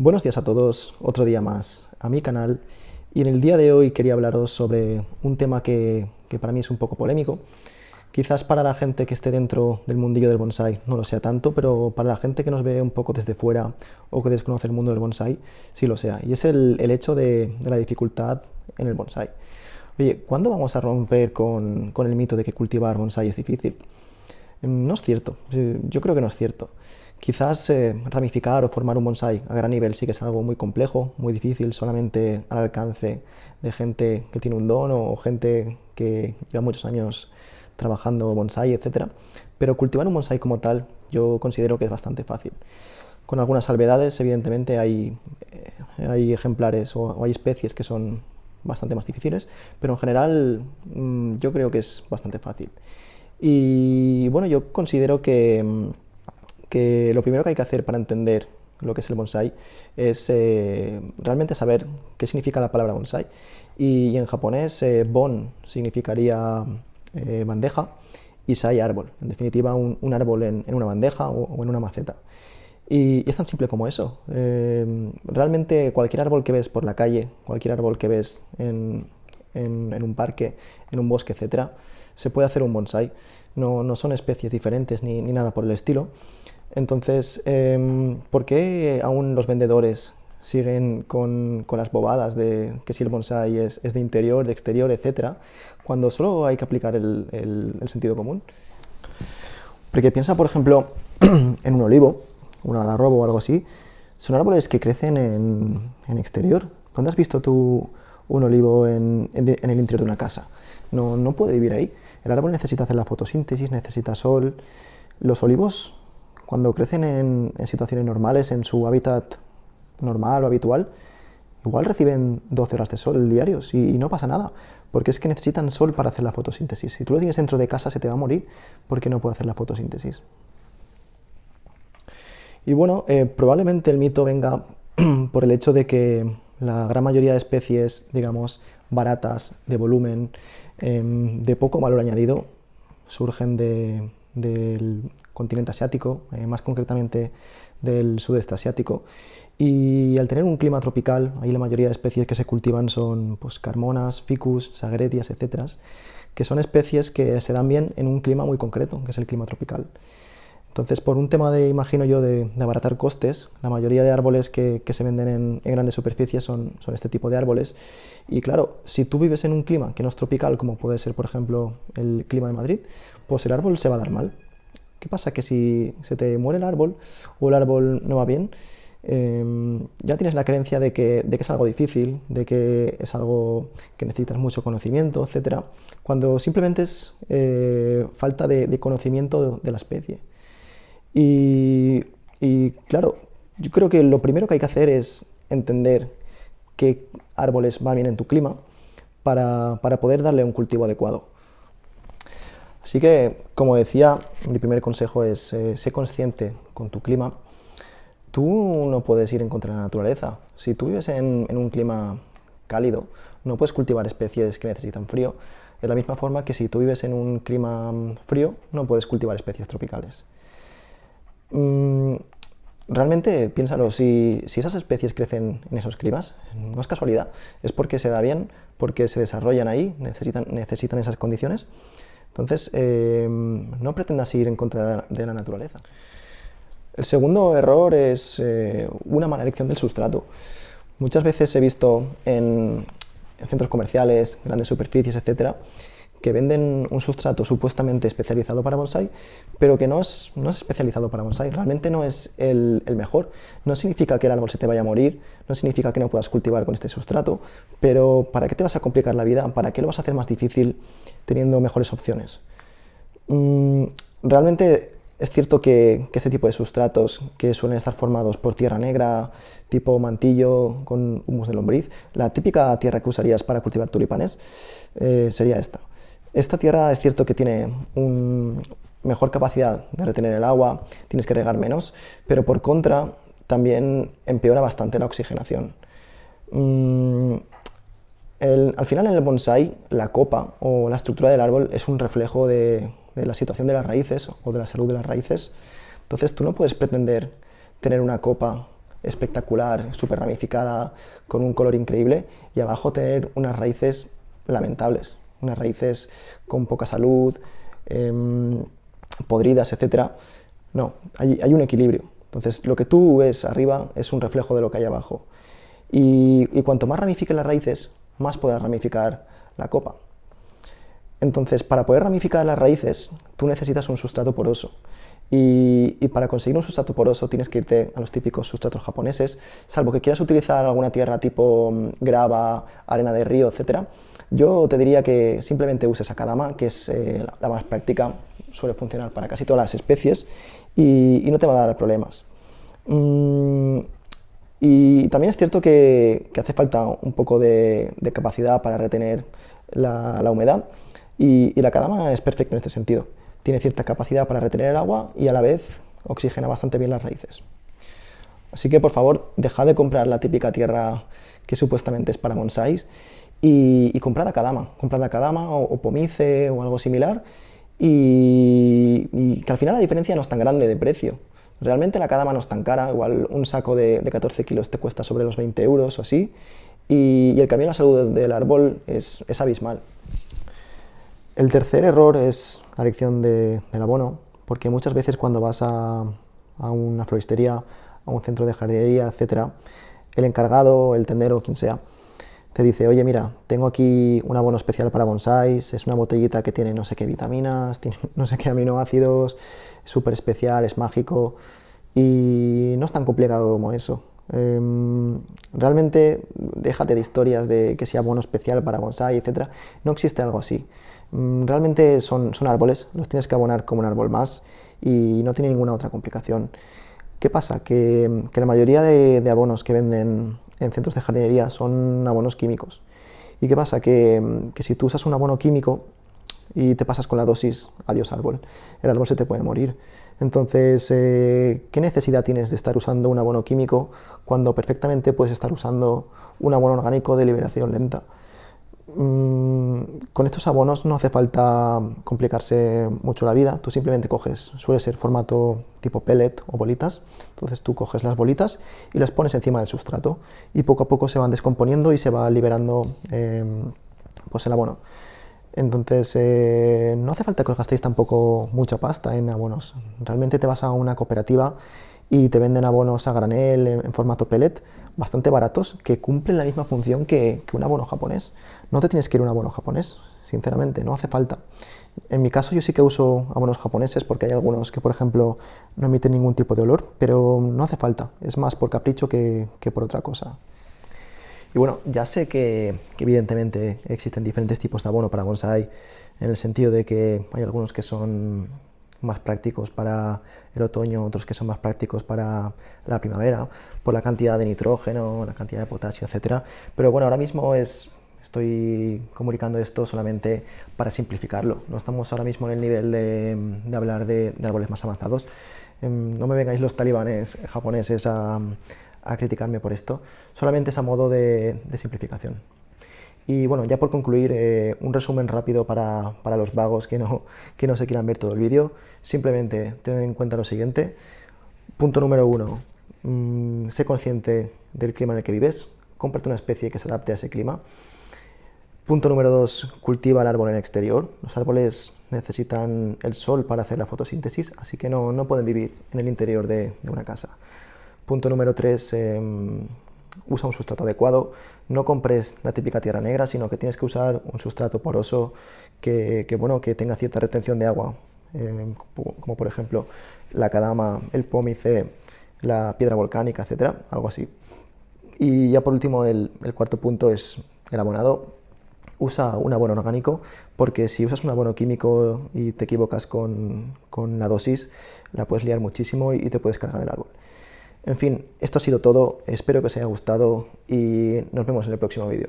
Buenos días a todos, otro día más a mi canal y en el día de hoy quería hablaros sobre un tema que para mí es un poco polémico. Quizás para la gente que esté dentro del mundillo del bonsai no lo sea tanto, pero para la gente que nos ve un poco desde fuera o que desconoce el mundo del bonsai sí lo sea. Y es el hecho de la dificultad en el bonsai. Oye, ¿cuándo vamos a romper con el mito de que cultivar bonsai es difícil? No es cierto, yo creo que no es cierto. Quizás ramificar o formar un bonsai a gran nivel sí que es algo muy complejo, muy difícil, solamente al alcance de gente que tiene un don o gente que lleva muchos años trabajando bonsai, etcétera. Pero cultivar un bonsai como tal yo considero que es bastante fácil. Con algunas salvedades, evidentemente hay ejemplares o hay especies que son bastante más difíciles, pero en general yo creo que es bastante fácil. Y bueno, yo considero que lo primero que hay que hacer para entender lo que es el bonsai es realmente saber qué significa la palabra bonsai. Y en japonés, bon significaría bandeja y sai árbol. En definitiva, un árbol en una bandeja o en una maceta. Y es tan simple como eso. Realmente cualquier árbol que ves por la calle, cualquier árbol que ves en un parque, en un bosque, etcétera, se puede hacer un bonsai. No son especies diferentes ni nada por el estilo. Entonces, ¿por qué aún los vendedores siguen con las bobadas de que si el bonsai es de interior, de exterior, etcétera, cuando solo hay que aplicar el sentido común? Porque piensa, por ejemplo, en un olivo, un algarrobo o algo así, son árboles que crecen en exterior. ¿Cuándo has visto tú un olivo en el interior de una casa? No puede vivir ahí. El árbol necesita hacer la fotosíntesis, necesita sol. Los olivos, cuando crecen en situaciones normales, en su hábitat normal o habitual, igual reciben 12 horas de sol diarios y no pasa nada, porque es que necesitan sol para hacer la fotosíntesis. Si tú lo tienes dentro de casa se te va a morir porque no puede hacer la fotosíntesis. Y bueno, probablemente el mito venga por el hecho de que la gran mayoría de especies, digamos, baratas, de volumen, de poco valor añadido, surgen del continente asiático, más concretamente del sudeste asiático. Y al tener un clima tropical, ahí la mayoría de especies que se cultivan son pues, carmonas, ficus, sagredias, etcétera, que son especies que se dan bien en un clima muy concreto, que es el clima tropical. Entonces, por un tema imagino yo, de abaratar costes, la mayoría de árboles que se venden en grandes superficies son este tipo de árboles. Y claro, si tú vives en un clima que no es tropical, como puede ser, por ejemplo, el clima de Madrid, pues el árbol se va a dar mal. ¿Qué pasa? Que si se te muere el árbol o el árbol no va bien, ya tienes la creencia de que es algo difícil, de que es algo que necesitas mucho conocimiento, etcétera, cuando simplemente es falta de conocimiento de la especie. Y claro, yo creo que lo primero que hay que hacer es entender qué árboles van bien en tu clima para poder darle un cultivo adecuado. Así que, como decía, mi primer consejo es sé consciente con tu clima. Tú no puedes ir en contra de la naturaleza. Si tú vives en un clima cálido, no puedes cultivar especies que necesitan frío. De la misma forma que si tú vives en un clima frío, no puedes cultivar especies tropicales. Realmente, piénsalo, si esas especies crecen en esos climas, no es casualidad, es porque se da bien, porque se desarrollan ahí, necesitan esas condiciones. Entonces, no pretendas ir en contra de la naturaleza. El segundo error es una mala elección del sustrato. Muchas veces he visto en centros comerciales, grandes superficies, etcétera, que venden un sustrato supuestamente especializado para bonsai, pero que no es especializado para bonsai, realmente no es el mejor. No significa que el árbol se te vaya a morir, no significa que no puedas cultivar con este sustrato, pero ¿para qué te vas a complicar la vida? ¿Para qué lo vas a hacer más difícil teniendo mejores opciones? Realmente es cierto que este tipo de sustratos, que suelen estar formados por tierra negra, tipo mantillo con humus de lombriz, la típica tierra que usarías para cultivar tulipanes, sería esta. Esta tierra es cierto que tiene una mejor capacidad de retener el agua, tienes que regar menos, pero por contra también empeora bastante la oxigenación. Al final en el bonsai, la copa o la estructura del árbol es un reflejo de la situación de las raíces o de la salud de las raíces. Entonces tú no puedes pretender tener una copa espectacular, súper ramificada, con un color increíble, y abajo tener unas raíces lamentables, unas raíces con poca salud, podridas, etcétera. No, hay un equilibrio. Entonces, lo que tú ves arriba es un reflejo de lo que hay abajo. Y cuanto más ramifiquen las raíces, más podrás ramificar la copa. Entonces, para poder ramificar las raíces, tú necesitas un sustrato poroso. Y para conseguir un sustrato poroso tienes que irte a los típicos sustratos japoneses, salvo que quieras utilizar alguna tierra tipo grava, arena de río, etc. Yo te diría que simplemente uses Akadama, que es la más práctica, suele funcionar para casi todas las especies y no te va a dar problemas. Y también es cierto que hace falta un poco de capacidad para retener la humedad, y la Akadama es perfecto en este sentido. Tiene cierta capacidad para retener el agua y a la vez oxigena bastante bien las raíces. Así que por favor, dejad de comprar la típica tierra que supuestamente es para bonsáis y comprad Akadama o Pomice o algo similar, y que al final la diferencia no es tan grande de precio. Realmente la Akadama no es tan cara, igual un saco de 14 kilos te cuesta sobre los 20 euros o así, y el cambio en la salud del árbol es abismal. El tercer error es la elección del abono, porque muchas veces cuando vas a una floristería, a un centro de jardinería, etc., el encargado, el tendero, quien sea, te dice: oye, mira, tengo aquí un abono especial para bonsáis, es una botellita que tiene no sé qué vitaminas, tiene no sé qué aminoácidos, es súper especial, es mágico, y no es tan complicado como eso. Realmente déjate de historias de que sea abono especial para bonsái, etc. No existe algo así. Realmente son árboles, los tienes que abonar como un árbol más y no tiene ninguna otra complicación. ¿Qué pasa? Que la mayoría de abonos que venden en centros de jardinería son abonos químicos. ¿Y qué pasa? Que si tú usas un abono químico y te pasas con la dosis, adiós árbol, el árbol se te puede morir. Entonces, ¿qué necesidad tienes de estar usando un abono químico cuando perfectamente puedes estar usando un abono orgánico de liberación lenta? Con estos abonos no hace falta complicarse mucho la vida, tú simplemente coges, suele ser formato tipo pellet o bolitas, entonces tú coges las bolitas y las pones encima del sustrato y poco a poco se van descomponiendo y se va liberando pues el abono. Entonces no hace falta que os gastéis tampoco mucha pasta en abonos, realmente te vas a una cooperativa y te venden abonos a granel en formato pellet bastante baratos que cumplen la misma función que un abono japonés. No te tienes que ir a un abono japonés, sinceramente, no hace falta. En mi caso yo sí que uso abonos japoneses porque hay algunos que, por ejemplo, no emiten ningún tipo de olor, pero no hace falta, es más por capricho que por otra cosa. Y bueno, ya sé que evidentemente existen diferentes tipos de abono para bonsái, en el sentido de que hay algunos que son más prácticos para el otoño, otros que son más prácticos para la primavera, por la cantidad de nitrógeno, la cantidad de potasio, etc. Pero bueno, ahora mismo estoy comunicando esto solamente para simplificarlo. No estamos ahora mismo en el nivel de hablar de árboles más avanzados. No me vengáis los talibanes japoneses a criticarme por esto, solamente es a modo de simplificación. Y bueno, ya por concluir, un resumen rápido para los vagos que no se quieran ver todo el vídeo. Simplemente tened en cuenta lo siguiente. Punto número 1, sé consciente del clima en el que vives, cómprate una especie que se adapte a ese clima. Punto número 2, cultiva el árbol en el exterior. Los árboles necesitan el sol para hacer la fotosíntesis, así que no pueden vivir en el interior de una casa. Punto número 3, usa un sustrato adecuado, no compres la típica tierra negra, sino que tienes que usar un sustrato poroso que tenga cierta retención de agua, como por ejemplo la Akadama, el Pomice, la piedra volcánica, etcétera, algo así. Y ya por último, el cuarto punto es el abonado. Usa un abono orgánico, porque si usas un abono químico y te equivocas con la dosis, la puedes liar muchísimo y te puedes cargar el árbol. En fin, esto ha sido todo, espero que os haya gustado y nos vemos en el próximo vídeo.